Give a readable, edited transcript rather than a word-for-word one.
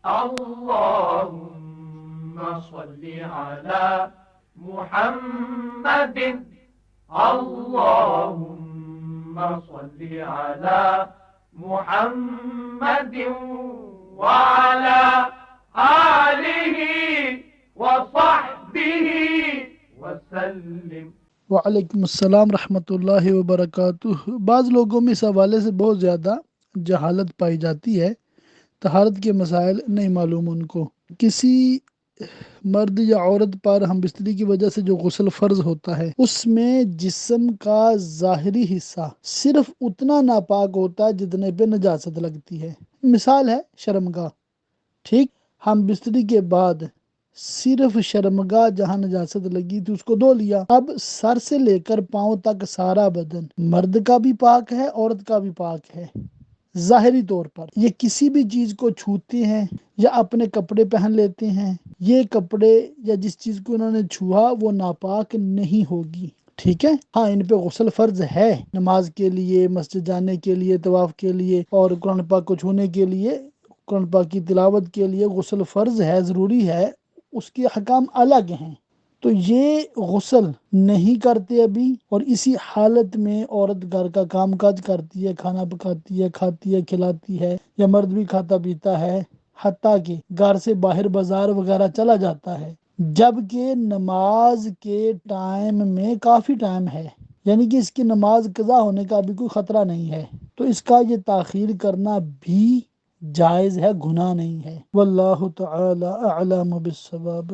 اللهم صل على محمد اللهم صل على محمد وعلى آله وصحبه وسلم۔ وعلیکم السلام رحمۃ اللہ وبرکاتہ۔ بعض لوگوں میں اس حوالے سے بہت زیادہ جہالت پائی جاتی ہے، طہارت کے مسائل نہیں معلوم ان کو۔ کسی مرد یا عورت پر ہم بستری کی وجہ سے جو غسل فرض ہوتا ہے، اس میں جسم کا ظاہری حصہ صرف اتنا ناپاک ہوتا ہے جتنے پہ نجاست لگتی ہے۔ مثال ہے شرمگاہ، ٹھیک، ہم بستری کے بعد صرف شرمگاہ جہاں نجاست لگی تھی اس کو دھو لیا، اب سر سے لے کر پاؤں تک سارا بدن مرد کا بھی پاک ہے، عورت کا بھی پاک ہے۔ ظاہری طور پر یہ کسی بھی چیز کو چھوتے ہیں یا اپنے کپڑے پہن لیتے ہیں، یہ کپڑے یا جس چیز کو انہوں نے چھوا وہ ناپاک نہیں ہوگی، ٹھیک ہے۔ ہاں، ان پہ غسل فرض ہے، نماز کے لیے، مسجد جانے کے لیے، طواف کے لیے اور قرآن پاک کو چھونے کے لیے، قرآن پاک کی تلاوت کے لیے غسل فرض ہے، ضروری ہے، اس کے احکام الگ ہیں۔ تو یہ غسل نہیں کرتے ابھی، اور اسی حالت میں عورت گھر کا کام کاج کرتی ہے، کھانا پکاتی ہے، کھاتی ہے، کھلاتی ہے، یا مرد بھی کھاتا پیتا ہے، حتیٰ کہ گھر سے باہر بازار وغیرہ چلا جاتا ہے، جبکہ نماز کے ٹائم میں کافی ٹائم ہے، یعنی کہ اس کی نماز قضا ہونے کا بھی کوئی خطرہ نہیں ہے، تو اس کا یہ تاخیر کرنا بھی جائز ہے، گناہ نہیں ہے۔ واللہ تعالی اعلم بالصواب۔